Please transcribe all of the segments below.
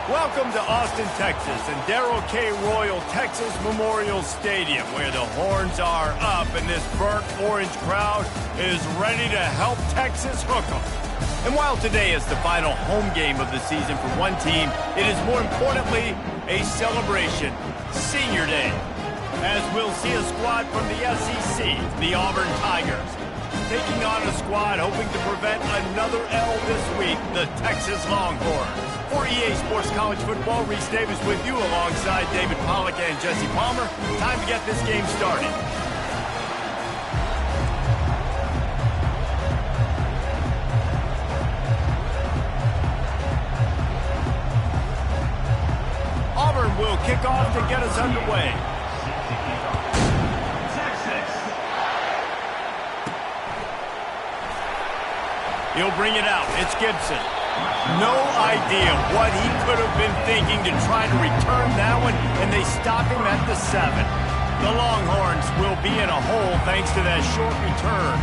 Welcome to Austin, Texas, and Darrell K. Royal Texas Memorial Stadium, where the horns are up and this burnt orange crowd is ready to help Texas hook 'em. And while today is the final home game of the season for one team, it is more importantly a celebration, Senior Day, as we'll see a squad from the SEC, the Auburn Tigers, taking on a squad hoping to prevent another L this week, the Texas Longhorns. For EA Sports College Football, Reese Davis with you alongside David Pollack and Jesse Palmer. Time to get this game started. Auburn will kick off to get us underway. He'll bring it out. It's Gibson. No idea what he could have been thinking to try to return that one, and they stop him at the 7. The Longhorns will be in a hole thanks to that short return.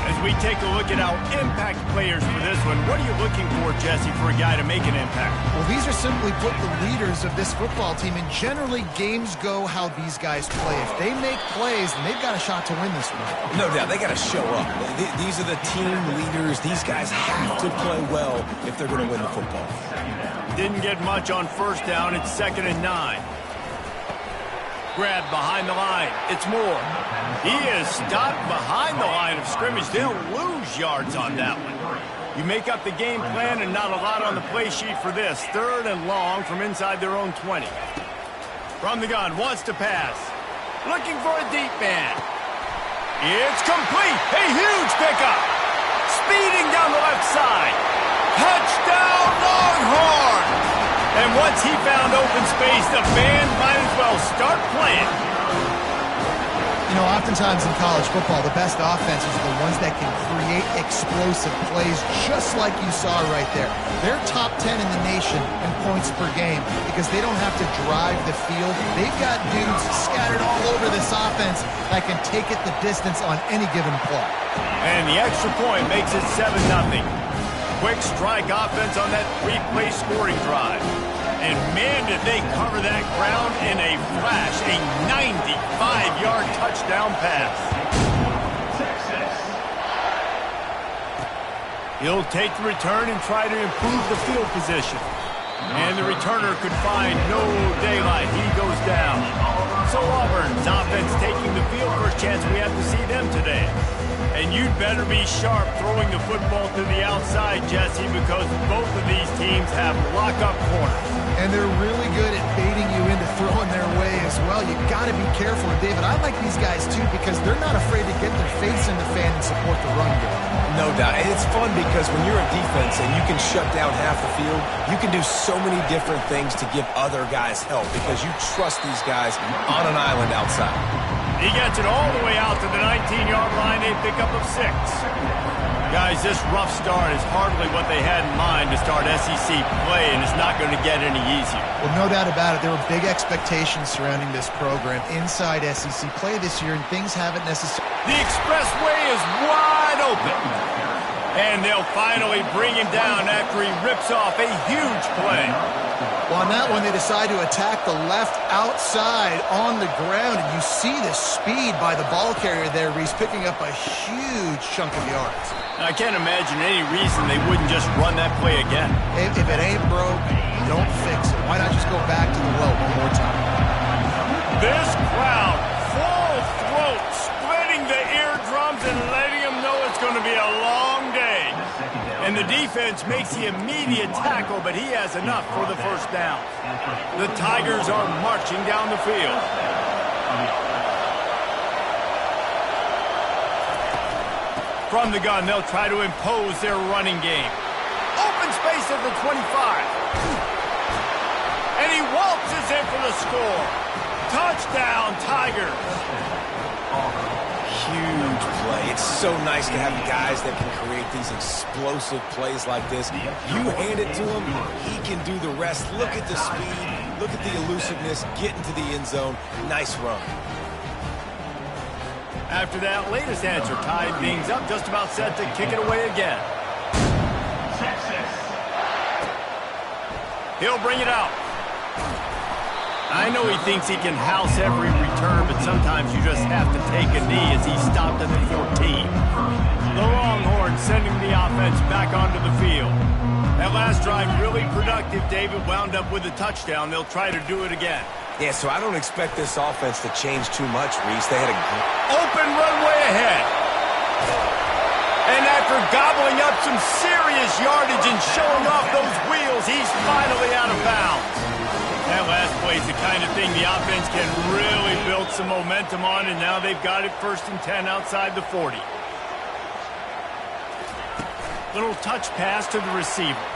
As we take a look at our impact players for this one, what are you looking for, Jesse, for a guy to make an impact? Well, these are simply put the leaders of this football team, and generally games go how these guys play. If they make plays, then they've got a shot to win this one. No doubt, they got to show up. These are the team leaders. These guys have to play well if they're going to win the football. Didn't get much on first down. It's 2nd and 9. Grab behind the line. It's Moore. He is stopped behind the line of scrimmage. They'll lose yards on that one. You make up the game plan and not a lot on the play sheet for this. 3rd and long from inside their own 20. From the gun, wants to pass. Looking for a deep man. It's complete. A huge pickup. Speeding down the left side. Touchdown Longhorns! And once he found open space, the band might as well start playing. You know, oftentimes in college football, the best offenses are the ones that can create explosive plays, just like you saw right there. They're top 10 in the nation in points per game because they don't have to drive the field. They've got dudes scattered all over this offense that can take it the distance on any given play. And the extra point makes it 7-0. Quick strike offense on that 3-play scoring drive. And man, did they cover that ground in a flash. A 95-yard touchdown pass. He'll take the return and try to improve the field position. And the returner could find no daylight. He goes down. So Auburn's offense taking the field. First chance we have to see them today. And you'd better be sharp throwing the football to the outside, Jesse, because both of these teams have lock-up corners. And they're really good at baiting you into throwing their way as well. You've got to be careful. And David, I like these guys too because they're not afraid to get their face in the fan and support the run game. No doubt. And it's fun because when you're a defense and you can shut down half the field, you can do so many different things to give other guys help because you trust these guys on an island outside. He gets it all the way out to the 19-yard line, a pickup of 6. Guys, this rough start is hardly what they had in mind to start SEC play, and it's not going to get any easier. Well, no doubt about it. There were big expectations surrounding this program inside SEC play this year, and things haven't necessarily... The expressway is wide open. And they'll finally bring him down after he rips off a huge play. Well, on that one, they decide to attack the left outside on the ground, and you see the speed by the ball carrier there, Reese, picking up a huge chunk of yards. I can't imagine any reason they wouldn't just run that play again. If it ain't broke, don't fix it. Why not just go back to the well one more time? This crowd, full throat, splitting the eardrums and letting them know it's going to be a long day. And the defense makes the immediate tackle, but he has enough for the first down. The Tigers are marching down the field. From the gun, they'll try to impose their running game. Open space at the 25. And he waltzes in for the score. Touchdown, Tigers. Huge play. It's so nice to have guys that can create these explosive plays like this. You hand it to him, he can do the rest. Look at the speed. Look at the elusiveness. Get into the end zone. Nice run. After that latest answer tied things up, just about set to kick it away again. He'll bring it out. I know he thinks he can house every return, but sometimes you just have to take a knee as he stopped at the 14. The Longhorns sending the offense back onto the field. That last drive really productive. David wound up with a touchdown. They'll try to do it again. Yeah, so I don't expect this offense to change too much, Reese. They had a open runway ahead. And after gobbling up some serious yardage and showing off those wheels, he's finally out of bounds. That last play is the kind of thing the offense can really build some momentum on, and now they've got it 1st and 10 outside the 40. Little touch pass to the receiver.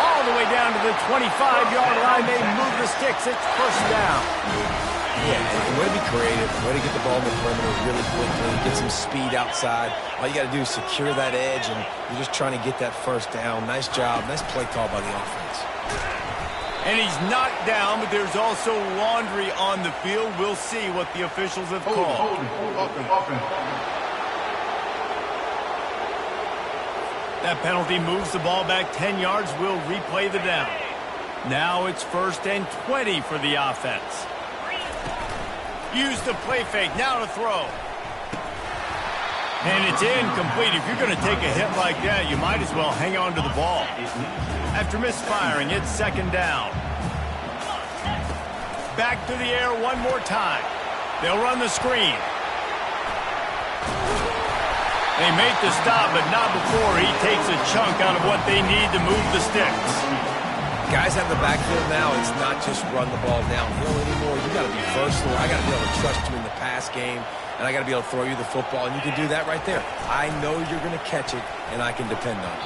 All the way down to the 25-yard line. They move the sticks. It's 1st down. Yeah, and way to be creative, way to get the ball in the perimeter really quickly, get some speed outside. All you got to do is secure that edge, and you're just trying to get that 1st down. Nice job. Nice play call by the offense. And he's knocked down, but there's also laundry on the field. We'll see what the officials have called. That penalty moves the ball back 10 yards. We'll replay the down. Now it's 1st and 20 for the offense. Use the play fake. Now to throw. And it's incomplete. If you're going to take a hit like that, you might as well hang on to the ball. After misfiring, it's 2nd down. Back to the air one more time. They'll run the screen. They make the stop, but not before he takes a chunk out of what they need to move the sticks. Guys have the backfield now. It's not just run the ball downhill anymore. You got to be versatile. I got to be able to trust you in the pass game, and I got to be able to throw you the football, and you can do that right there. I know you're going to catch it, and I can depend on it.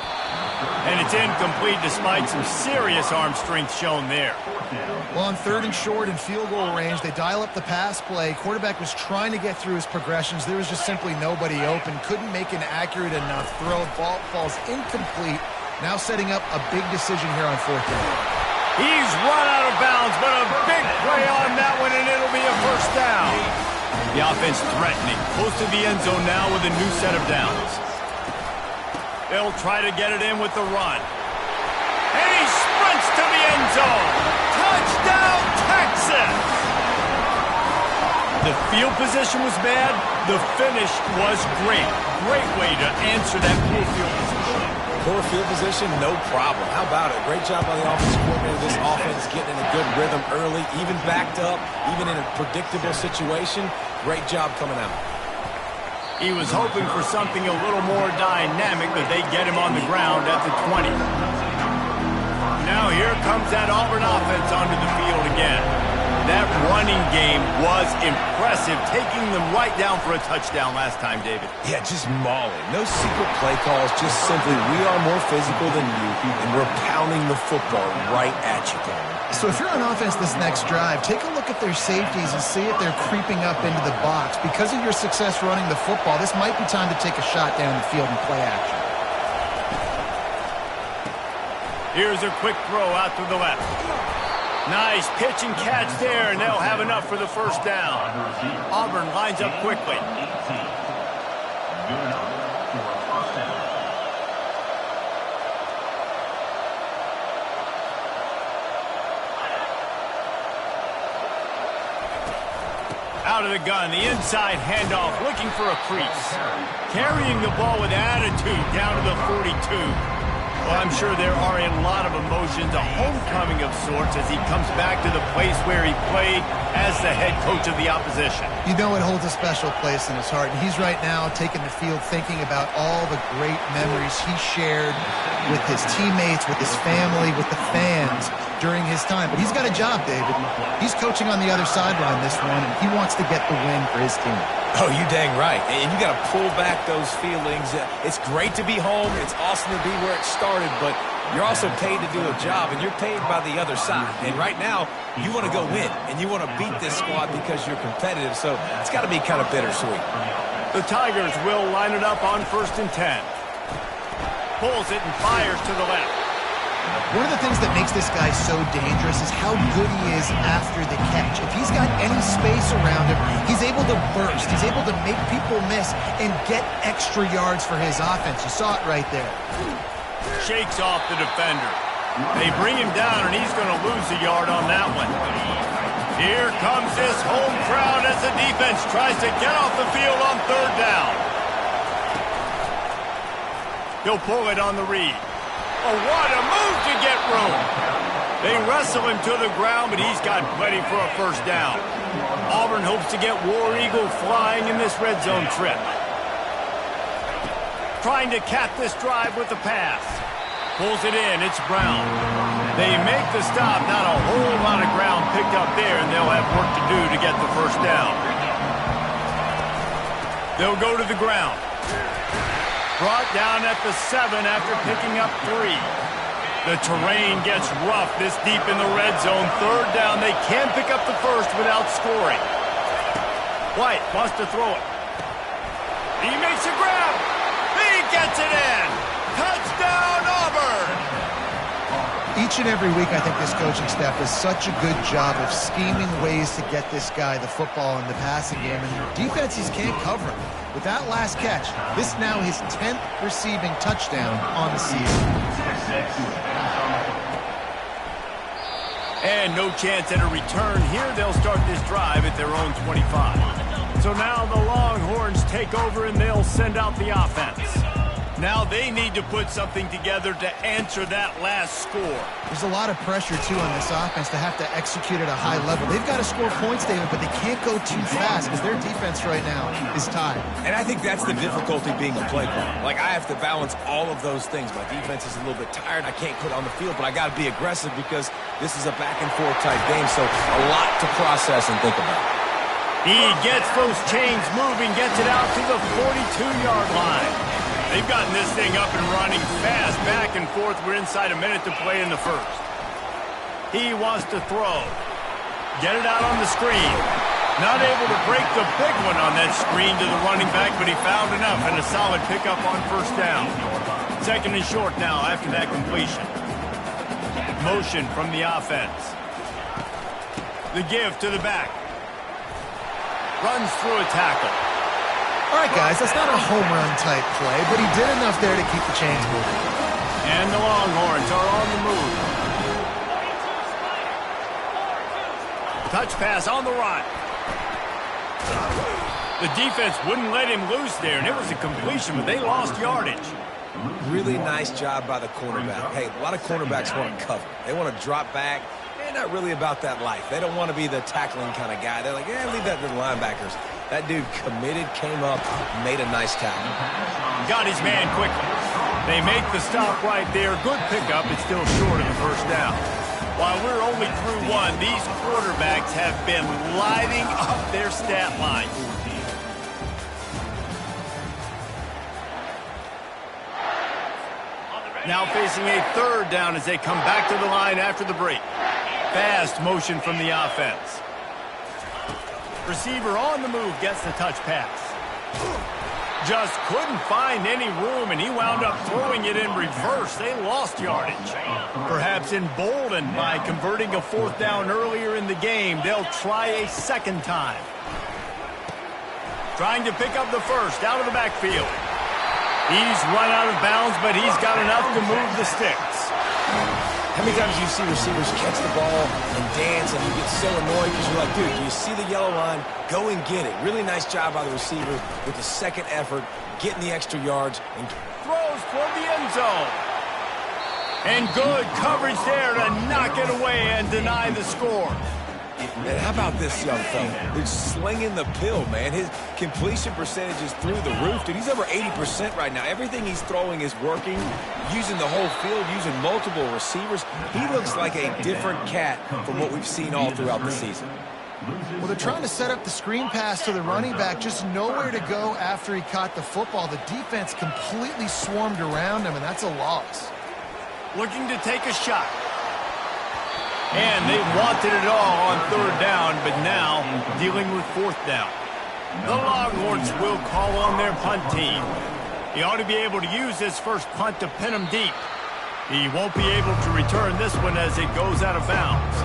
And it's incomplete despite some serious arm strength shown there. Well, on 3rd and short and field goal range, they dial up the pass play. Quarterback was trying to get through his progressions. There was just simply nobody open. Couldn't make an accurate enough throw. Ball falls incomplete. Now setting up a big decision here on 4th down. He's run out of bounds, but a big play on that one, and it'll be a 1st down. The offense threatening. Close to the end zone now with a new set of downs. They'll try to get it in with the run. And he sprints to the end zone. Touchdown, Texas! The field position was bad. The finish was great. Great way to answer that poor field position. Poor field position, no problem. How about it? Great job by the offensive coordinator. This offense getting in a good rhythm early, even backed up, even in a predictable situation. Great job coming out. He was hoping for something a little more dynamic, but they get him on the ground at the 20. Now here comes that Auburn offense onto the field again. That running game was impressive, taking them right down for a touchdown last time, David. Yeah, just mauling. No secret play calls, just simply we are more physical than you, and we're pounding the football right at you, Coleman. So if you're on offense this next drive, take a look at their safeties and see if they're creeping up into the box. Because of your success running the football, this might be time to take a shot down the field and play action. Here's a quick throw out to the left. Nice pitch and catch there, and they'll have enough for the 1st down. Auburn lines up quickly. Out of the gun, the inside handoff, looking for a crease. Carrying the ball with attitude down to the 42. Well, I'm sure there are a lot of emotions, a homecoming of sorts as he comes back to the place where he played as the head coach of the opposition. You know it holds a special place in his heart, and he's right now taking the field thinking about all the great memories he shared with his teammates, with his family, with the fans during his time. But he's got a job, David. He's coaching on the other sideline this one, and he wants to get the win for his team. Oh, you dang right. And you got to pull back those feelings. It's great to be home. It's awesome to be where it started, but you're also paid to do a job, and you're paid by the other side. And right now, you want to go win, and you want to beat this squad because you're competitive, so it's got to be kind of bittersweet. The Tigers will line it up on 1st and 10. Pulls it and fires to the left. One of the things that makes this guy so dangerous is how good he is after the catch. If he's got any space around him, he's able to burst. He's able to make people miss and get extra yards for his offense. You saw it right there. Shakes off the defender. They bring him down, and he's going to lose a yard on that one. Here comes this home crowd as the defense tries to get off the field on third down. He'll pull it on the read. Oh, what a move to get room. They wrestle him to the ground, but he's got plenty for a first down. Auburn hopes to get War Eagle flying in this red zone trip. Trying to cap this drive with the pass. Pulls it in. It's Brown. They make the stop. Not a whole lot of ground picked up there, and they'll have work to do to get the first down. They'll go to the ground. Brought down at the 7 after picking up 3. The terrain gets rough this deep in the red zone. Third down. They can't pick up the first without scoring. White wants to throw it. He makes a grab. He gets it in. Touchdown, Auburn! Each and every week, I think this coaching staff does such a good job of scheming ways to get this guy the football in the passing game, and defenses can't cover him. With that last catch, this now his 10th receiving touchdown on the season. And no chance at a return here. They'll start this drive at their own 25. So now the Longhorns take over, and they'll send out the offense. Now they need to put something together to answer that last score. There's a lot of pressure, too, on this offense to have to execute at a high level. They've got to score points, David, but they can't go too fast because their defense right now is tired. And I think that's the difficulty being a play caller. Like, I have to balance all of those things. My defense is a little bit tired. I can't quit on the field, but I got to be aggressive because this is a back-and-forth type game, so a lot to process and think about. He gets those chains moving, gets it out to the 42-yard line. They've gotten this thing up and running fast, back and forth. We're inside a minute to play in the first. He wants to throw. Get it out on the screen. Not able to break the big one on that screen to the running back, but he found enough and a solid pickup on first down. Second and short now after that completion. Motion from the offense. The give to the back. Runs through a tackle. All right, guys, that's not a home run type play, but he did enough there to keep the chains moving. And the Longhorns are on the move. Touch pass on the run. The defense wouldn't let him loose there, and it was a completion, but they lost yardage. Really nice job by the cornerback. Hey, a lot of cornerbacks want to cover. They want to drop back. They're not really about that life. They don't want to be the tackling kind of guy. They're like, yeah, leave that to the linebackers. That dude committed, came up, made a nice tackle. Got his man quickly. They make the stop right there. Good pickup. It's still short of the first down. While we're only through one, these quarterbacks have been lighting up their stat line. Now facing a third down as they come back to the line after the break. Fast motion from the offense. Receiver on the move gets the touch pass. Just couldn't find any room, and he wound up throwing it in reverse. They lost yardage. Perhaps emboldened by converting a fourth down earlier in the game, they'll try a second time. Trying to pick up the first out of the backfield. He's run out of bounds, but he's got enough to move the sticks. How many times do you see receivers catch the ball and dance, and you get so annoyed because you're like, dude, do you see the yellow line? Go and get it. Really nice job by the receiver with the second effort, getting the extra yards. And throws toward the end zone. And good coverage there to knock it away and deny the score. And how about this young fella? He's slinging the pill, man. His completion percentage is through the roof. Dude, he's over 80% right now. Everything he's throwing is working, using the whole field, using multiple receivers. He looks like a different cat from what we've seen all throughout the season. Well, they're trying to set up the screen pass to the running back, just nowhere to go after he caught the football. The defense completely swarmed around him, and that's a loss. Looking to take a shot. And they wanted it all on third down, but now dealing with fourth down. The Longhorns will call on their punt team. He ought to be able to use his first punt to pin him deep. He won't be able to return this one as it goes out of bounds.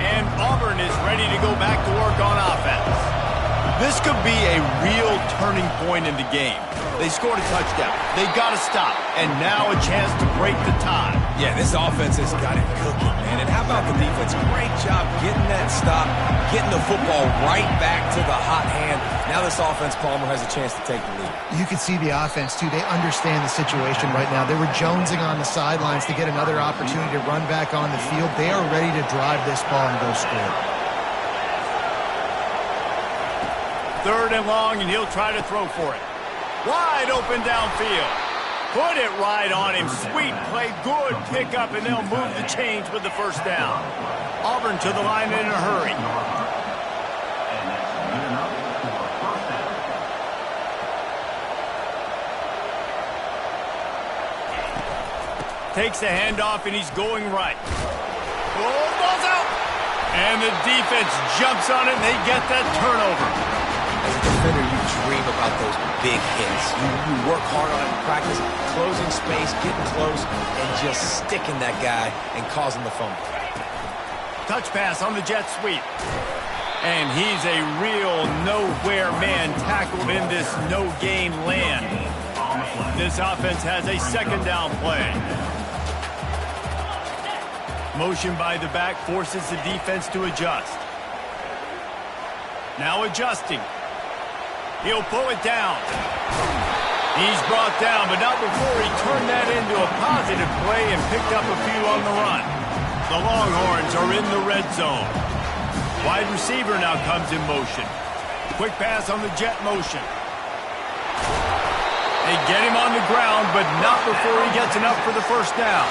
And Auburn is ready to go back to work on offense. This could be a real turning point in the game. They scored a touchdown. They got to stop. And now a chance to break the tie. Yeah, this offense has got it cooking, man. And how about the defense? Great job getting that stop, getting the football right back to the hot hand. Now this offense, Palmer, has a chance to take the lead. You can see the offense, too. They understand the situation right now. They were jonesing on the sidelines to get another opportunity to run back on the field. They are ready to drive this ball and go score. 3rd and long, and he'll try to throw for it. Wide open downfield. Put it right on him. Sweet play, good pickup, and they'll move the chains with the first down. Auburn to the line in a hurry. Takes the handoff, and he's going right. Oh, ball's out! And the defense jumps on it, and they get that turnover. As a defender, you dream about those big hits. You work hard on it in practice, closing space, getting close, and just sticking that guy and causing the fumble. Touch pass on the jet sweep. And he's a real nowhere man tackled in this no-gain land. This offense has a 2nd down play. Motion by the back forces the defense to adjust. Now adjusting. He'll pull it down. He's brought down, but not before he turned that into a positive play and picked up a few on the run. The Longhorns are in the red zone. Wide receiver now comes in motion. Quick pass on the jet motion. They get him on the ground, but not before he gets enough for the first down.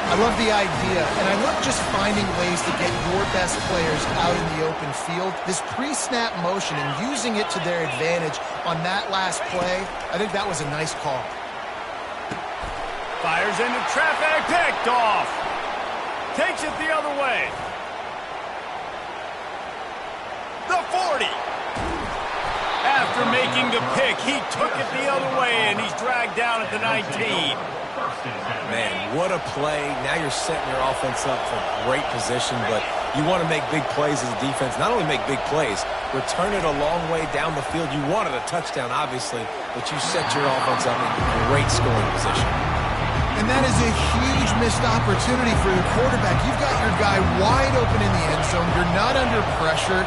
I love the idea, and I love just finding ways to get your best players out in the open field. This pre-snap motion and using it to their advantage on that last play, I think that was a nice call. Fires into traffic, picked off. Takes it the other way. The 40. After making the pick, he took it the other way, and he's dragged down at the 19. Man, what a play. Now you're setting your offense up for great position, but you want to make big plays as a defense. Not only make big plays, return it a long way down the field. You wanted a touchdown, obviously, but you set your offense up in great scoring position. And that is a huge missed opportunity for the quarterback. You've got your guy wide open in the end zone. You're not under pressure.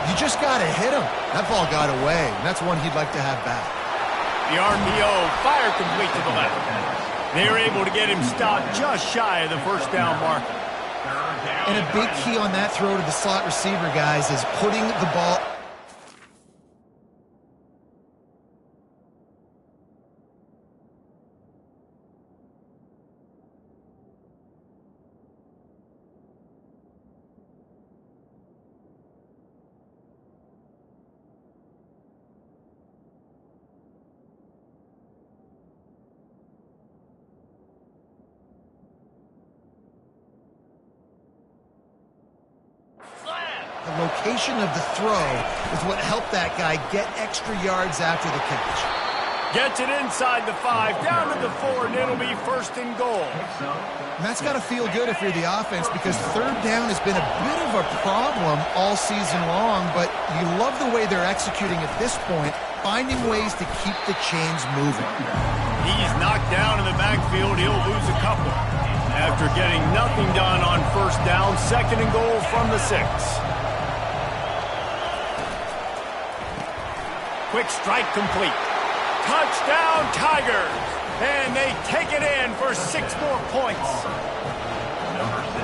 You just got to hit him. That ball got away, and that's one he'd like to have back. The RPO, fire complete to the left. They were able to get him stopped just shy of the first down mark. And a big key on that throw to the slot receiver, guys, is putting the ball... The location of the throw is what helped that guy get extra yards after the catch. Gets it inside the 5, down to the 4, and it'll be 1st and goal. And that's got to feel good if you're the offense, because 3rd down has been a bit of a problem all season long, but you love the way they're executing at this point, finding ways to keep the chains moving. He's knocked down in the backfield. He'll lose a couple. After getting nothing done on 1st down, 2nd and goal from the 6. Quick strike complete. Touchdown, Tigers! And they take it in for 6 more points.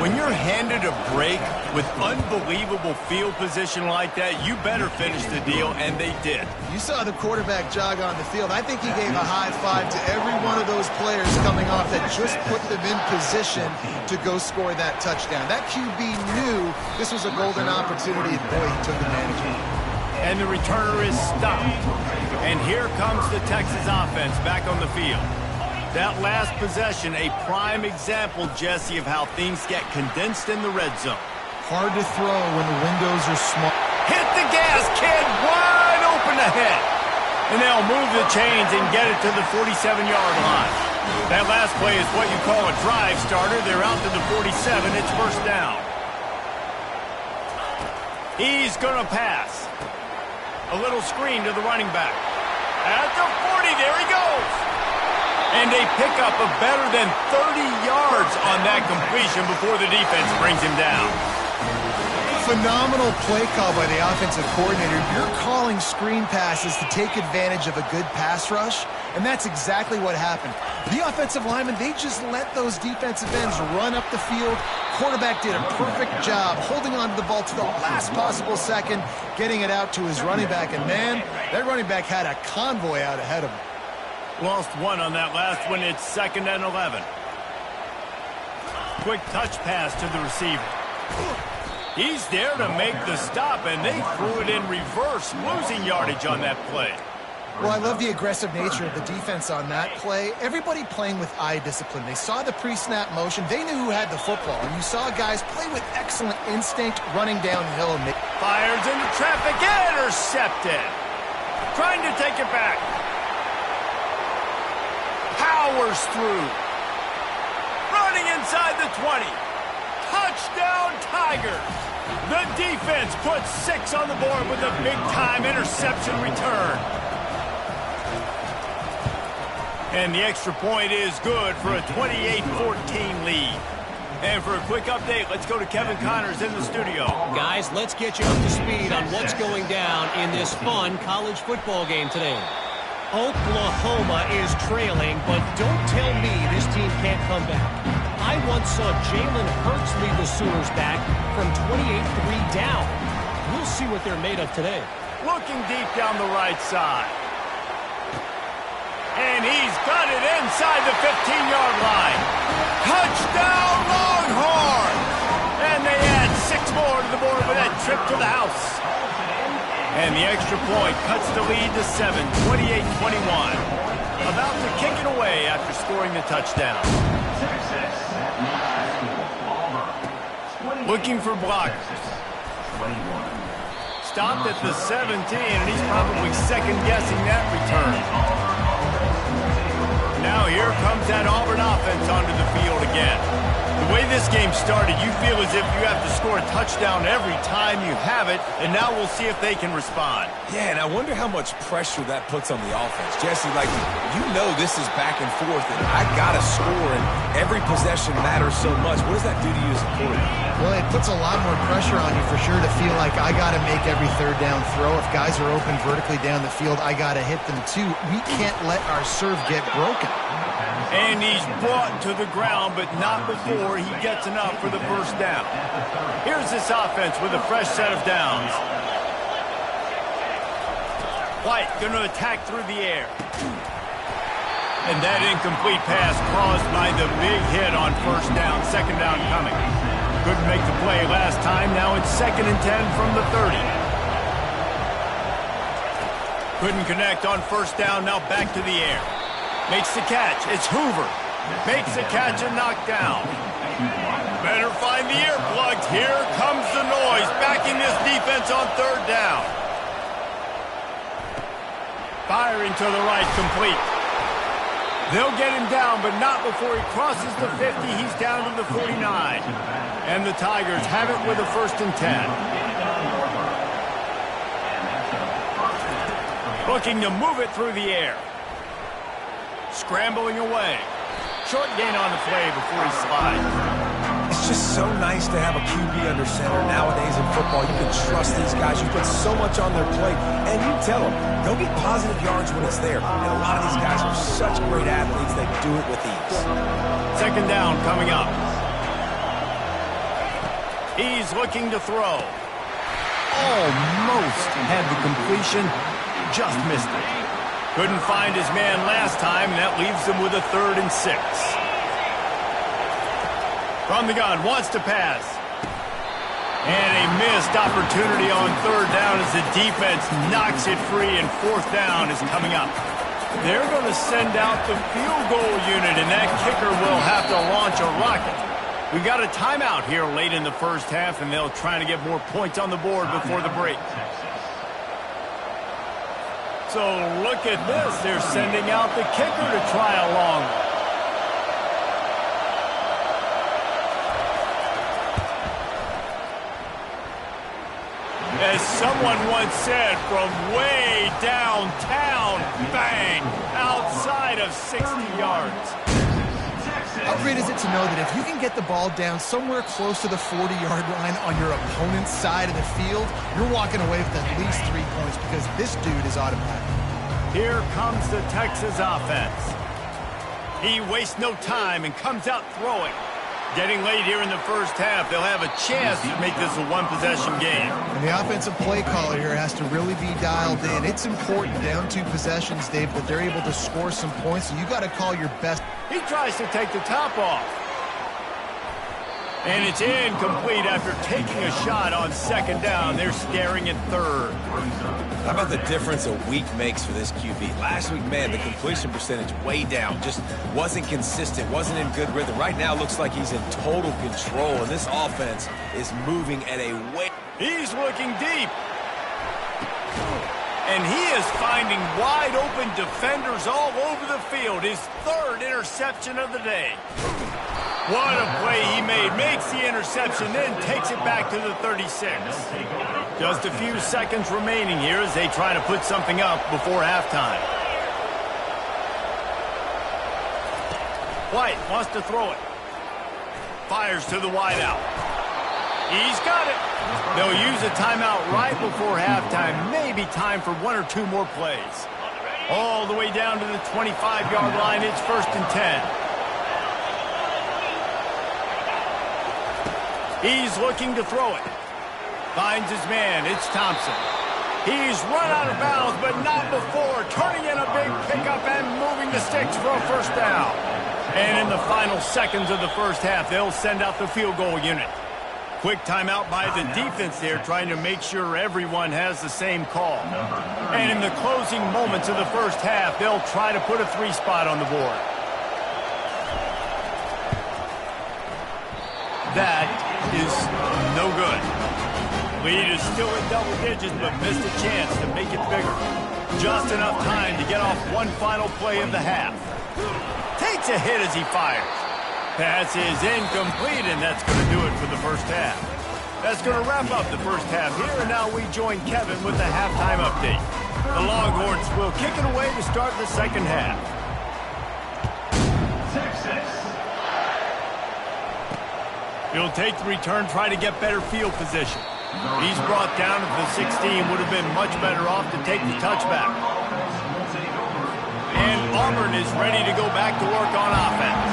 When you're handed a break with unbelievable field position like that, you better finish the deal, and they did. You saw the quarterback jog on the field. I think he gave a high five to every one of those players coming off that just put them in position to go score that touchdown. That QB knew this was a golden opportunity, and boy, he took advantage of it. And the returner is stopped. And here comes the Texas offense back on the field. That last possession, a prime example, Jesse, of how things get condensed in the red zone. Hard to throw when the windows are small. Hit the gas, kid! Wide open ahead. And they'll move the chains and get it to the 47-yard line. That last play is what you call a drive starter. They're out to the 47. It's 1st down. He's going to pass. A little screen to the running back. At the 40, there he goes. And they pick up a better than 30 yards on that completion before the defense brings him down. Phenomenal play call by the offensive coordinator. You're calling screen passes to take advantage of a good pass rush, and that's exactly what happened. The offensive linemen, they just let those defensive ends run up the field. Quarterback did a perfect job holding on to the ball to the last possible second, getting it out to his running back, and man, that running back had a convoy out ahead of him. Lost one on that last one. It's 2nd and 11. Quick touch pass to the receiver. He's there to make the stop, and they threw it in reverse, losing yardage on that play. Well, I love the aggressive nature of the defense on that play. Everybody playing with eye discipline. They saw the pre-snap motion. They knew who had the football. And you saw guys play with excellent instinct running downhill. And fires into traffic, intercepted. Trying to take it back. Powers through. Running inside the 20. Touchdown, Tigers. The defense puts 6 on the board with a big-time interception return. And the extra point is good for a 28-14 lead. And for a quick update, let's go to Kevin Connors in the studio. Guys, let's get you up to speed on what's going down in this fun college football game today. Oklahoma is trailing, but don't tell me this team can't come back. I once saw Jalen Hurts lead the Sooners back from 28-3 down. We'll see what they're made of today. Looking deep down the right side. And he's got it inside the 15-yard line. Touchdown, Longhorn! And they add 6 more to the board with that trip to the house. And the extra point cuts the lead to 7, 28-21. About to kick it away after scoring the touchdown. Looking for blockers. Stopped at the 17, and he's probably second-guessing that return. Now here comes that Auburn offense onto the field again. The way this game started, you feel as if you have to score a touchdown every time you have it, and now we'll see if they can respond. Yeah, and I wonder how much pressure that puts on the offense. Jesse, like, you know this is back and forth, and I got to score, and every possession matters so much. What does that do to you as a quarterback? well, it puts a lot more pressure on you for sure to feel like I got to make every third down throw. If guys are open vertically down the field, I got to hit them too. We can't let our serve get broken. And he's brought to the ground, but not before he gets enough for the first down. Here's this offense with a fresh set of downs. White going to attack through the air. And that incomplete pass caused by the big hit on first down. Second down coming. Couldn't make the play last time. Now it's 2nd and 10 from the 30. Couldn't connect on first down. Now back to the air. Makes the catch. It's Hoover. Makes the catch and knocked down. Better find the earplugs. Here comes the noise. Backing this defense on third down. Firing to the right, complete. They'll get him down, but not before he crosses the 50. He's down to the 49. And the Tigers have it with a 1st and 10. Looking to move it through the air. Scrambling away. Short gain on the play before he slides. It's just so nice to have a QB under center. Nowadays in football, you can trust these guys. You put so much on their plate, and you tell them, go get positive yards when it's there. And a lot of these guys are such great athletes, they do it with ease. 2nd down coming up. He's looking to throw. Almost had the completion, just missed it. Couldn't find his man last time, and that leaves him with a 3rd and 6. From the gun, wants to pass. And a missed opportunity on 3rd down as the defense knocks it free, and 4th down is coming up. They're going to send out the field goal unit, and that kicker will have to launch a rocket. We got a timeout here late in the first half, and they'll try to get more points on the board before the break. So look at this. They're sending out the kicker to try a long one. As someone once said, from way downtown, bang, outside of 60 yards. How great is it to know that if you can get the ball down somewhere close to the 40-yard line on your opponent's side of the field, you're walking away with at least 3 points because this dude is automatic. Here comes the Texas offense. He wastes no time and comes out throwing. Getting late here in the first half, they'll have a chance to make this a one-possession game. And the offensive play caller here has to really be dialed in. It's important down 2 possessions, Dave, that they're able to score some points, so you got to call your best. He tries to take the top off. And it's incomplete after taking a shot on second down. They're staring at third. How about the difference a week makes for this QB? Last week, man, the completion percentage way down. Just wasn't consistent, wasn't in good rhythm. Right now, looks like he's in total control, and this offense is moving at a way. He's looking deep. And he is finding wide-open defenders all over the field. His 3rd interception of the day. What a play he made. Makes the interception, then takes it back to the 36. Just a few seconds remaining here as they try to put something up before halftime. White wants to throw it. Fires to the wideout. He's got it. They'll use a timeout right before halftime. Maybe time for 1 or 2 more plays. All the way down to the 25-yard line. It's 1st and 10. He's looking to throw it. Finds his man. It's Thompson. He's run out of bounds, but not before. Turning in a big pickup and moving the sticks for a first down. And in the final seconds of the first half, they'll send out the field goal unit. Quick timeout by the defense there, trying to make sure everyone has the same call. And in the closing moments of the first half, they'll try to put a 3 spot on the board. That is no good. Lead is still in double digits, but missed a chance to make it bigger. Just enough time to get off one final play of the half. Takes a hit as he fires. Pass is incomplete, and that's going to do it for the first half. That's going to wrap up the first half here, and now we join Kevin with the halftime update. The Longhorns will kick it away to start the second half. He'll take the return, try to get better field position. He's brought down at the 16, would have been much better off to take the touchback. And Auburn is ready to go back to work on offense.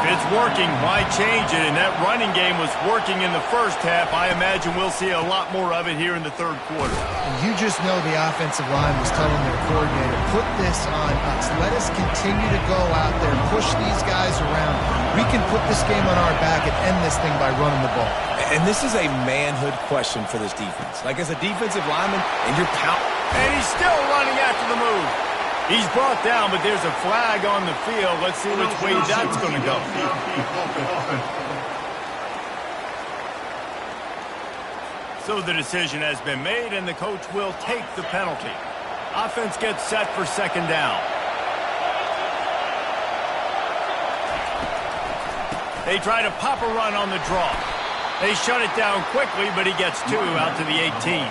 If it's working, why change it? And that running game was working in the first half. I imagine we'll see a lot more of it here in the third quarter. And you just know the offensive line was telling their coordinator, put this on us. Let us continue to go out there, push these guys around. We can put this game on our back and end this thing by running the ball. And this is a manhood question for this defense. Like, as a defensive lineman, and you're pounding. And he's still running after the move. He's brought down, but there's a flag on the field. Let's see which way that's going to go. So the decision has been made, and the coach will take the penalty. Offense gets set for second down. They try to pop a run on the draw. They shut it down quickly, but he gets 2 out to the 18.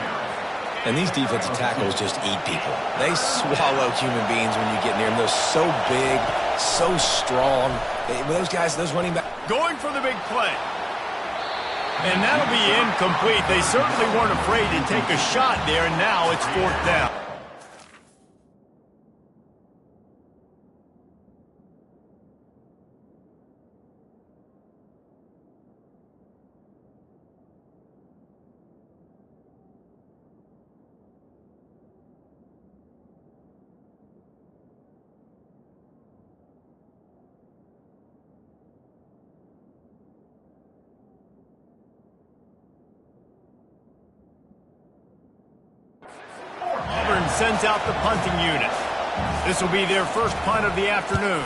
And these defensive tackles just eat people. They swallow human beings when you get near them. They're so big, so strong. Those guys, those running backs. Going for the big play. And that'll be incomplete. They certainly weren't afraid to take a shot there, and now it's 4th down. Sends out the punting unit. This will be their first punt of the afternoon.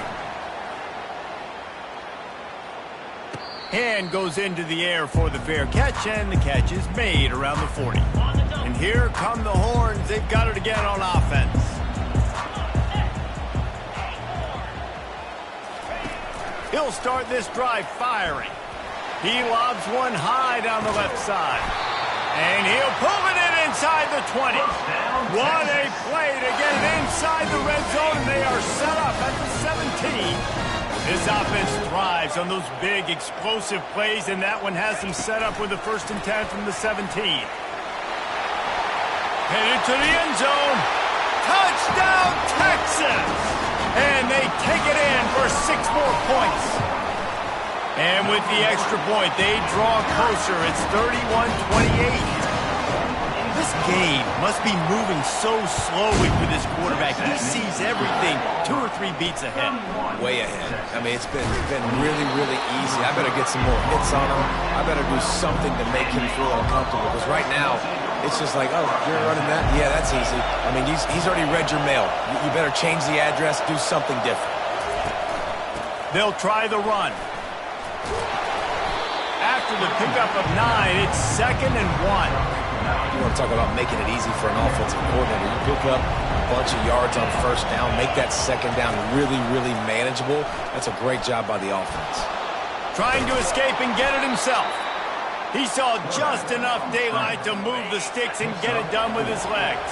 Hand goes into the air for the fair catch, and the catch is made around the 40. And here come the Horns. They've got it again on offense. He'll start this drive firing. He lobs one high down the left side. And he'll pull it in inside the 20. What a play to get it inside the red zone, and they are set up at the 17. This offense thrives on those big, explosive plays, and that one has them set up with a 1st and 10 from the 17. Headed to the end zone. Touchdown, Texas! And they take it in for 6 more points. And with the extra point, they draw closer. It's 31-28. This game must be moving so slowly for this quarterback. He sees everything 2 or 3 beats ahead. Way ahead. I mean, it's been really, really easy. I better get some more hits on him. I better do something to make him feel uncomfortable. Because right now, it's just like, oh, you're running that? Yeah, that's easy. I mean, he's already read your mail. You better change the address, do something different. They'll try the run. After the pickup of 9, it's 2nd and 1. You want to talk about making it easy for an offensive coordinator. You pick up a bunch of yards on 1st down, make that 2nd down really, really manageable. That's a great job by the offense. Trying to escape and get it himself. He saw just enough daylight to move the sticks and get it done with his legs.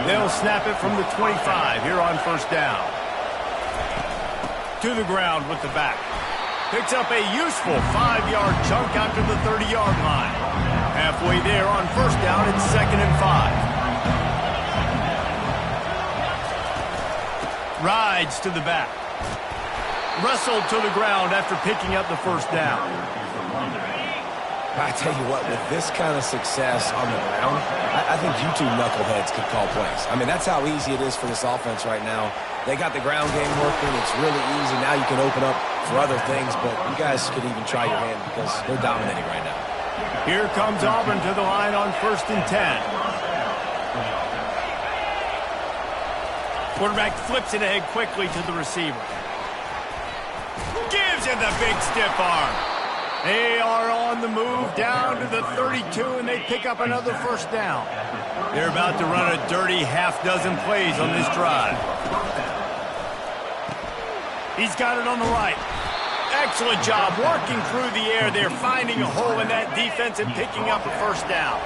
They'll snap it from the 25 here on 1st down. To the ground with the back. Picks up a useful 5-yard chunk after the 30-yard line. Halfway there on 1st down, it's 2nd and 5. Rides to the back. Wrestled to the ground after picking up the 1st down. I tell you what, with this kind of success on the ground, I think you two knuckleheads could call plays. I mean, that's how easy it is for this offense right now. They got the ground game working. It's really easy. Now you can open up for other things, but you guys could even try your hand because they're dominating right now. Here comes Auburn to the line on 1st and 10. Quarterback flips it ahead quickly to the receiver. Gives him the big stiff arm. They are on the move down to the 32, and they pick up another 1st down. They're about to run a dirty half-dozen plays on this drive. He's got it on the right. Excellent job working through the air. They're finding a hole in that defense and picking up a 1st down.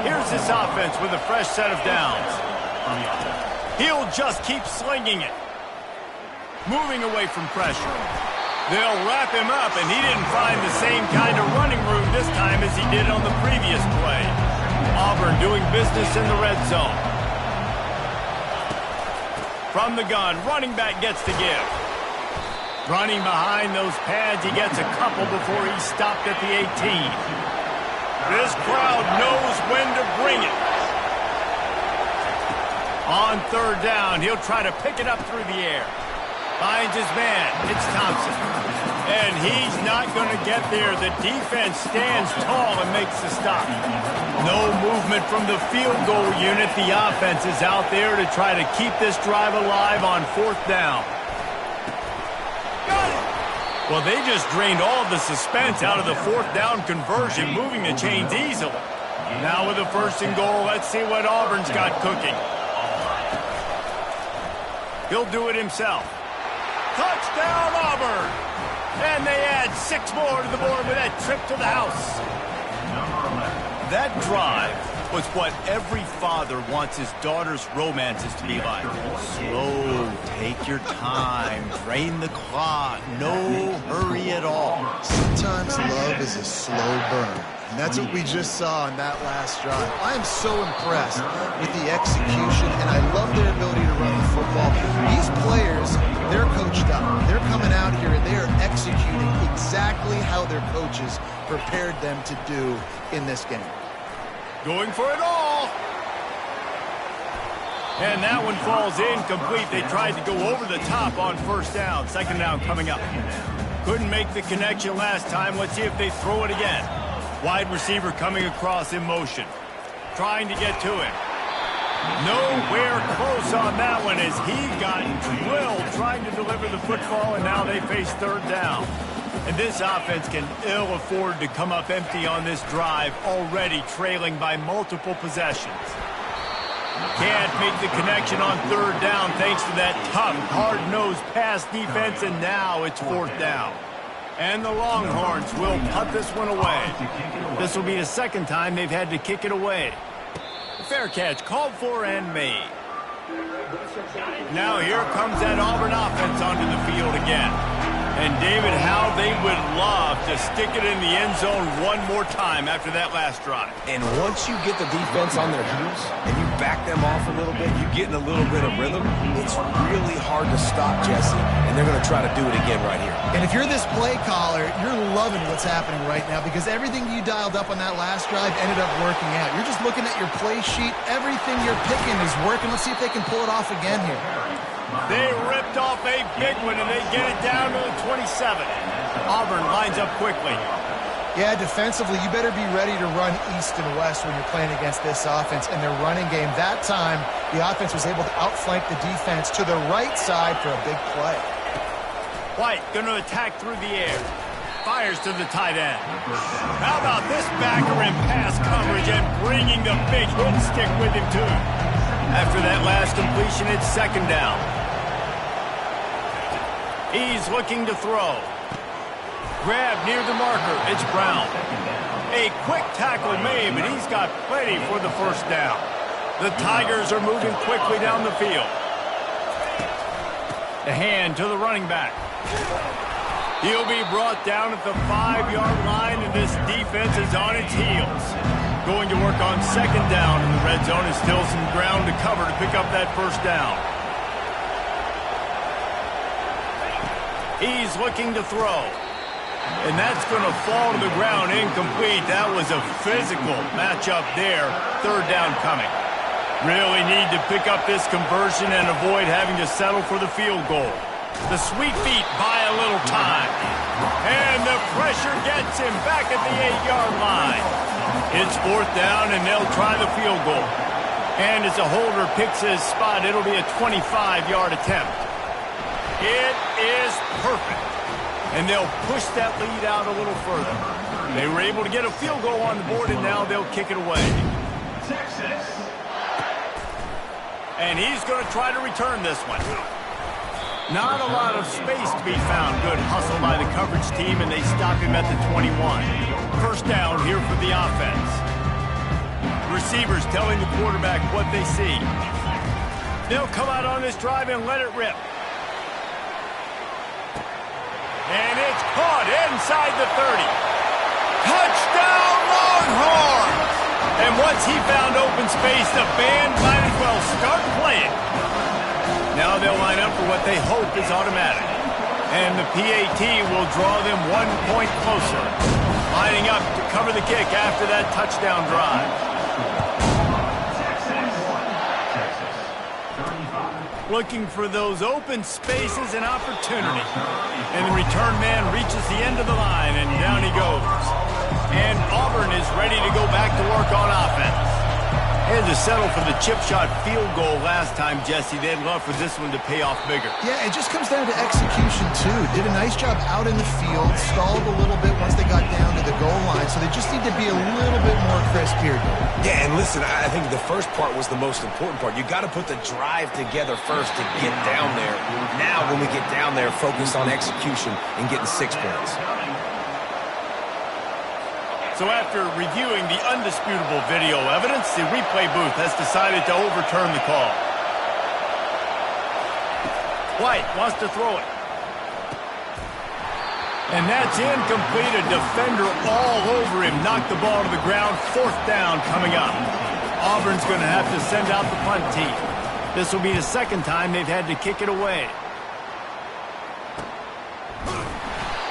Here's this offense with a fresh set of downs. He'll just keep slinging it. Moving away from pressure. They'll wrap him up, and he didn't find the same kind of running room this time as he did on the previous play. Auburn doing business in the red zone. From the gun, running back gets to give. Running behind those pads, he gets a couple before he's stopped at the 18. This crowd knows when to bring it. On 3rd down, he'll try to pick it up through the air. Finds his man. It's Thompson. And he's not going to get there. The defense stands tall and makes the stop. No movement from the field goal unit. The offense is out there to try to keep this drive alive on 4th down. Well, they just drained all of the suspense out of the 4th down conversion, moving the chains easily. Now with a 1st and goal, let's see what Auburn's got cooking. He'll do it himself. Touchdown, Auburn! And they add 6 more to the board with that trip to the house. That drive was what every father wants his daughter's romances to be like. Slow, take your time, drain the clock, no hurry at all. Sometimes love is a slow burn. And that's what we just saw in that last drive. I am so impressed with the execution, and I love their ability to run the football. These players, they're coached up. They're coming out here, and they are executing exactly how their coaches prepared them to do in this game. Going for it all. And that one falls incomplete. They tried to go over the top on 1st down. 2nd down coming up. Couldn't make the connection last time. Let's see if they throw it again. Wide receiver coming across in motion. Trying to get to him. Nowhere close on that one as he got drilled trying to deliver the football, and now they face 3rd down. And this offense can ill afford to come up empty on this drive, already trailing by multiple possessions. Can't make the connection on 3rd down thanks to that tough, hard-nosed pass defense, and now it's 4th down. And the Longhorns will punt this one away. This will be the second time they've had to kick it away. Fair catch, called for and made. Now here comes that Auburn offense onto the field again. And David, how they would love to stick it in the end zone one more time after that last drive. And once you get the defense on their heels and you back them off a little bit, you get in a little bit of rhythm, it's really hard to stop, Jesse, and they're going to try to do it again right here. And if you're this play caller, you're loving what's happening right now because everything you dialed up on that last drive ended up working out. You're just looking at your play sheet. Everything you're picking is working. Let's see if they can pull it off again here. They ripped off a big one, and they get it down to the 27. Auburn lines up quickly. Yeah, defensively, you better be ready to run east and west when you're playing against this offense and their running game. That time, the offense was able to outflank the defense to the right side for a big play. White going to attack through the air. Fires to the tight end. How about this backer in pass coverage and bringing the big hit stick with him, too? After that last completion, it's second down. He's looking to throw. Grab near the marker. It's Brown. A quick tackle made, but he's got plenty for the first down. The Tigers are moving quickly down the field. The hand to the running back. He'll be brought down at the 5-yard line, and this defense is on its heels. Going to work on second down in the red zone, and still some ground to cover to pick up that first down. He's looking to throw. And that's going to fall to the ground incomplete. That was a physical matchup there. Third down coming. Really need to pick up this conversion and avoid having to settle for the field goal. The sweet feet buy a little time. And the pressure gets him back at the 8-yard line. It's fourth down, and they'll try the field goal. And as a holder picks his spot, it'll be a 25-yard attempt. It is perfect. And they'll push that lead out a little further. They were able to get a field goal on the board, and now they'll kick it away. And he's going to try to return this one. Not a lot of space to be found. Good hustle by the coverage team, and they stop him at the 21. First down here for the offense. Receivers telling the quarterback what they see. They'll come out on this drive and let it rip. And it's caught inside the 30. Touchdown, Longhorns! And once he found open space, the band might as well start playing. Now they'll line up for what they hope is automatic. And the PAT will draw them 1 point closer. Lining up to cover the kick after that touchdown drive. Looking for those open spaces and opportunity. And the return man reaches the end of the line, and down he goes. And Auburn is ready to go back to work on offense. Had to settle for the chip shot field goal last time, Jesse. They'd love for this one to pay off bigger. Yeah, it just comes down to execution, too. Did a nice job out in the field, stalled a little bit once they got down to the goal line, so they just need to be a little bit more crisp here. Yeah, and listen, I think the first part was the most important part. You got to put the drive together first to get down there. Now, when we get down there, focus on execution and getting 6 points. So after reviewing the undisputable video evidence, the replay booth has decided to overturn the call. White wants to throw it. And that's incomplete. A defender all over him. Knocked the ball to the ground. Fourth down coming up. Auburn's going to have to send out the punt team. This will be the second time they've had to kick it away.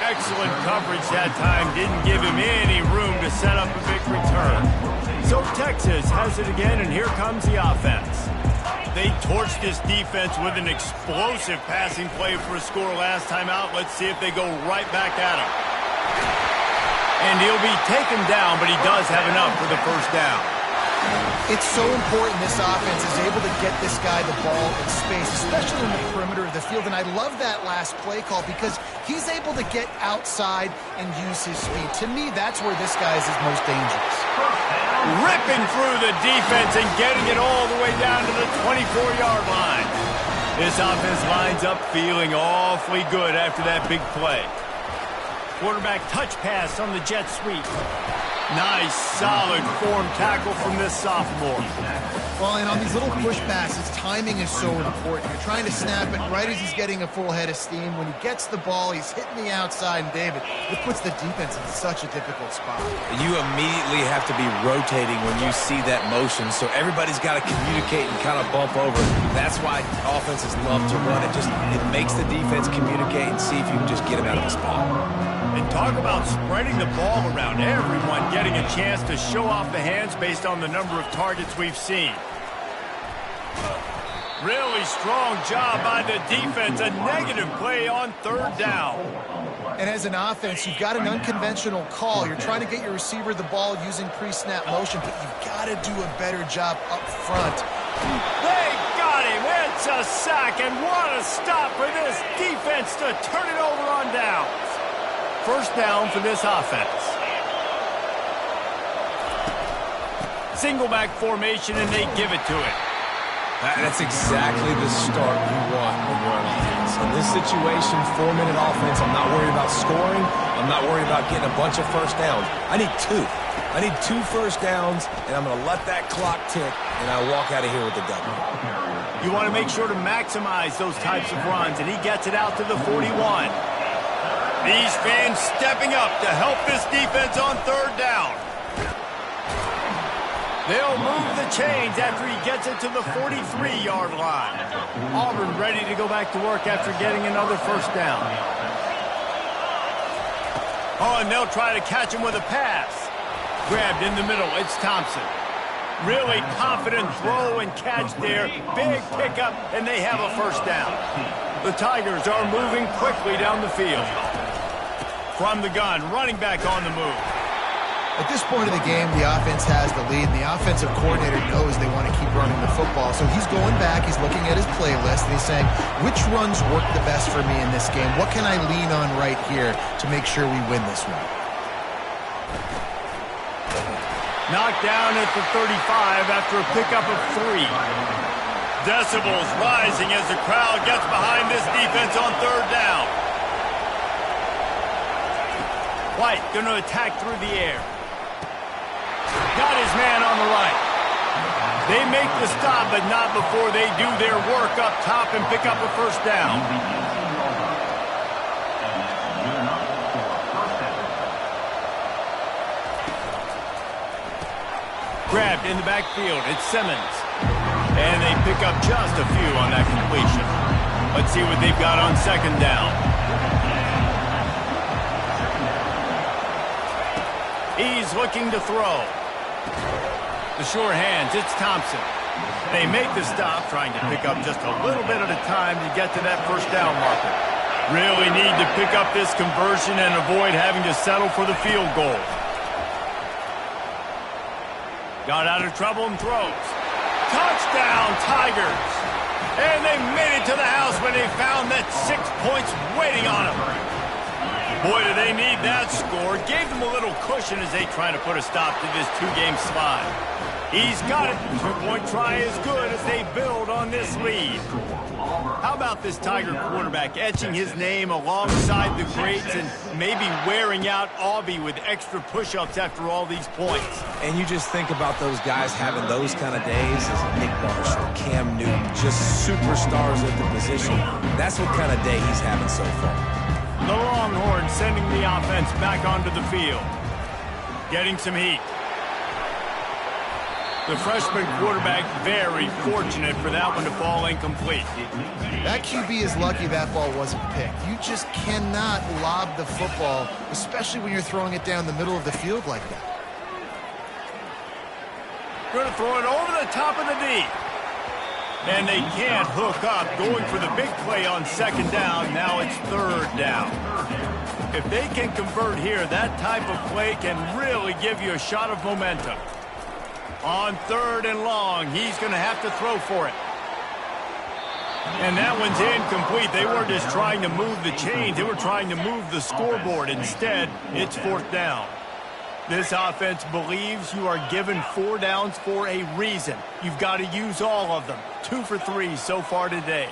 Excellent coverage that time. Didn't give him any room to set up a big return. So Texas has it again, and here comes the offense. They torched this defense with an explosive passing play for a score last time out. Let's see if they go right back at him. And he'll be taken down, but he does have enough for the first down. It's so important this offense is able to get this guy the ball in space, especially in the perimeter of the field. And I love that last play call because he's able to get outside and use his speed. To me, that's where this guy is his most dangerous. Ripping through the defense and getting it all the way down to the 24-yard line. This offense lines up feeling awfully good after that big play. Quarterback touch pass on the jet sweep. Nice, solid form tackle from this sophomore. Well, and on these little push passes, timing is so important. You're trying to snap it right as he's getting a full head of steam. When he gets the ball, he's hitting the outside, and David, it puts the defense in such a difficult spot. You immediately have to be rotating when you see that motion, so everybody's got to communicate and kind of bump over. That's why offenses love to run it. It makes the defense communicate and see if you can just get him out of the spot. And talk about spreading the ball around. Everyone getting a chance to show off the hands based on the number of targets we've seen. Really strong job by the defense. A negative play on third down. And as an offense, you've got an unconventional call. You're trying to get your receiver the ball using pre-snap motion, but you've got to do a better job up front. They got him. It's a sack, and what a stop for this defense to turn it over on downs. First down for this offense. Single back formation, and they give it to it. That's exactly the start you want when you're on offense. In this situation, 4-minute offense, I'm not worried about scoring. I'm not worried about getting a bunch of first downs. I need 2. I need 2 first downs, and I'm going to let that clock tick, and I walk out of here with the W. You want to make sure to maximize those types of runs, and he gets it out to the 41. These fans stepping up to help this defense on third down. They'll move the chains after he gets it to the 43-yard line. Auburn ready to go back to work after getting another first down. Oh, and they'll try to catch him with a pass. Grabbed in the middle, it's Thompson. Really confident throw and catch there. Big pickup, and they have a first down. The Tigers are moving quickly down the field. From the gun, running back on the move. At this point of the game, the offense has the lead, and the offensive coordinator knows they want to keep running the football. So he's going back, he's looking at his playlist, and he's saying, which runs work the best for me in this game? What can I lean on right here to make sure we win this one? Knocked down at the 35 after a pickup of 3. Decibels rising as the crowd gets behind this defense on third down. White going to attack through the air. Got his man on the right. They make the stop, but not before they do their work up top and pick up a first down. Grabbed in the backfield. It's Simmons. And they pick up just a few on that completion. Let's see what they've got on second down. He's looking to throw. The sure hands, it's Thompson. They make the stop, trying to pick up just a little bit at a time to get to that first down marker. Really need to pick up this conversion and avoid having to settle for the field goal. Got out of trouble and throws. Touchdown, Tigers! And they made it to the house when they found that 6 points waiting on them. Boy, do they need that score. Gave them a little cushion as they try to put a stop to this 2-game slide. He's got it. 2-point try is good as they build on this lead. How about this Tiger quarterback etching his name alongside the greats and maybe wearing out Aubie with extra push-ups after all these points? And you just think about those guys having those kind of days as Nick Marshall, Cam Newton, just superstars at the position. That's what kind of day he's having so far. The Longhorns sending the offense back onto the field. Getting some heat. The freshman quarterback very fortunate for that one to fall incomplete. That QB is lucky that ball wasn't picked. You just cannot lob the football, especially when you're throwing it down the middle of the field like that. Going to throw it over the top of the D. And they can't hook up, going for the big play on second down. Now it's third down. If they can convert here, that type of play can really give you a shot of momentum. On third and long, he's going to have to throw for it. And that one's incomplete. They weren't just trying to move the chains. They were trying to move the scoreboard. Instead, it's fourth down. This offense believes you are given 4 downs for a reason. You've got to use all of them. 2 for 3 so far today.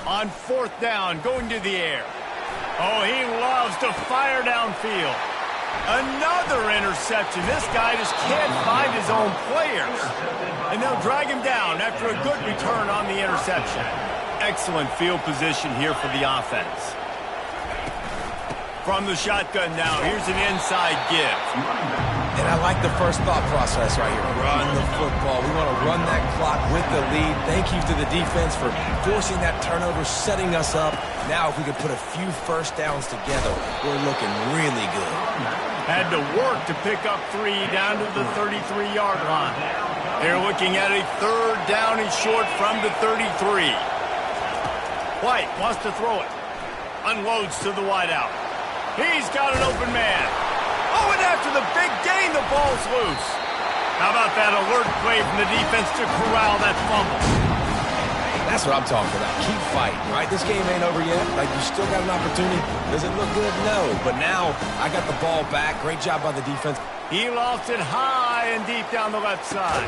On fourth down, going to the air. Oh, he loves to fire downfield. Another interception. This guy just can't find his own players. And they'll drag him down after a good return on the interception. Excellent field position here for the offense. From the shotgun now, here's an inside give. And I like the first thought process right here. Run the football. We want to run that clock with the lead. Thank you to the defense for forcing that turnover, setting us up. Now, if we could put a few first downs together, we're looking really good. Had to work to pick up 3 down to the 33-yard line. They're looking at a 3rd down and short from the 33. White wants to throw it. Unloads to the wideout. He's got an open man. Oh, and after the big gain, the ball's loose. How about that alert play from the defense to corral that fumble? That's what I'm talking about. Keep fighting, right? This game ain't over yet. Like, you still got an opportunity. Does it look good? No. But now, I got the ball back. Great job by the defense. He lofts it high and deep down the left side.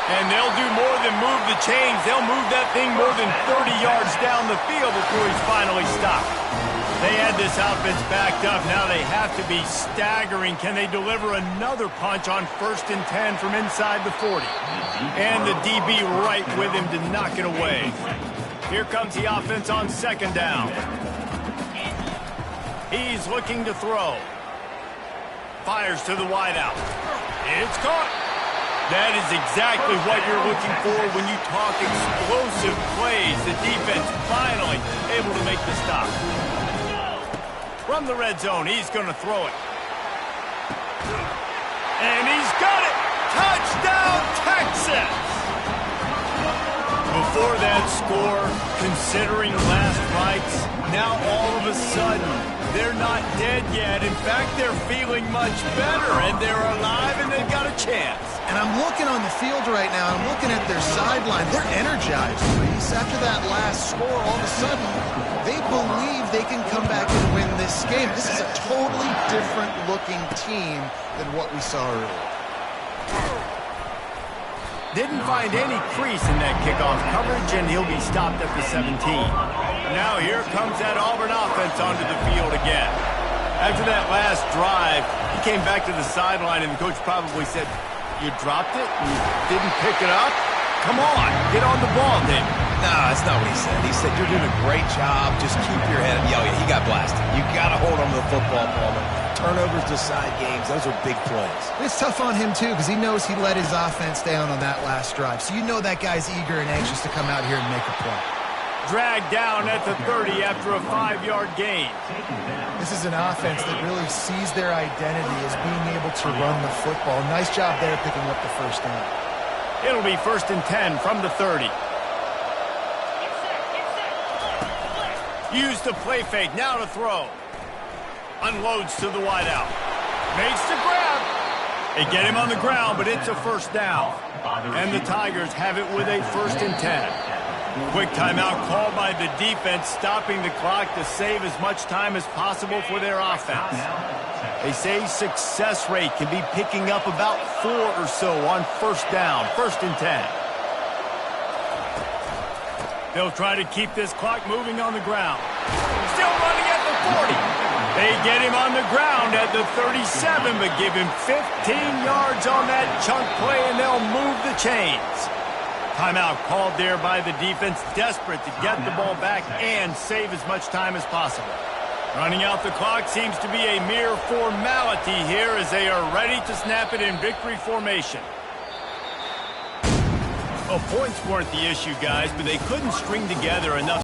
And they'll do more than move the chains. They'll move that thing more than 30 yards down the field before he's finally stopped. They had this offense backed up. Now they have to be staggering. Can they deliver another punch on 1st and 10 from inside the 40? And the DB right with him to knock it away. Here comes the offense on 2nd down. He's looking to throw. Fires to the wideout. It's caught. That is exactly what you're looking for when you talk explosive plays. The defense finally able to make the stop. From the red zone, he's going to throw it. And he's got it! Touchdown, Texas! Before that score, considering last nights, now all of a sudden, they're not dead yet. In fact, they're feeling much better, and they're alive, and they've got a chance. And I'm looking on the field right now, I'm looking at their sideline. They're energized, Reese. After that last score, all of a sudden, they believe they can come back and win this game. This is a totally different-looking team than what we saw earlier. Didn't find any crease in that kickoff coverage, and he'll be stopped at the 17. Now here comes that Auburn offense onto the field again. After that last drive, he came back to the sideline, and the coach probably said, "You dropped it? You didn't pick it up? Come on, get on the ball, David." No, that's not what he said. He said, "You're doing a great job. Just keep your head up." Yeah, he got blasted. You got to hold on to the football, Palmer. Turnovers decide games. Those are big plays. It's tough on him, too, because he knows he let his offense down on that last drive. So you know that guy's eager and anxious to come out here and make a play. Dragged down at the 30 after a 5-yard gain. This is an offense that really sees their identity as being able to run the football. Nice job there picking up the 1st down. It'll be 1st and 10 from the 30. Use the play fake, now to throw. Unloads to the wideout. Makes the grab. They get him on the ground, but it's a 1st down. And the Tigers have it with a 1st and 10. Quick timeout called by the defense, stopping the clock to save as much time as possible for their offense. They say success rate can be picking up about 4 or so on 1st down, 1st and 10. They'll try to keep this clock moving on the ground. Still running at the 40. They get him on the ground at the 37, but give him 15 yards on that chunk play, and they'll move the chains. Timeout called there by the defense, desperate to get the ball back and save as much time as possible. Running out the clock seems to be a mere formality here as they are ready to snap it in victory formation. Well, points weren't the issue, guys, but they couldn't string together enough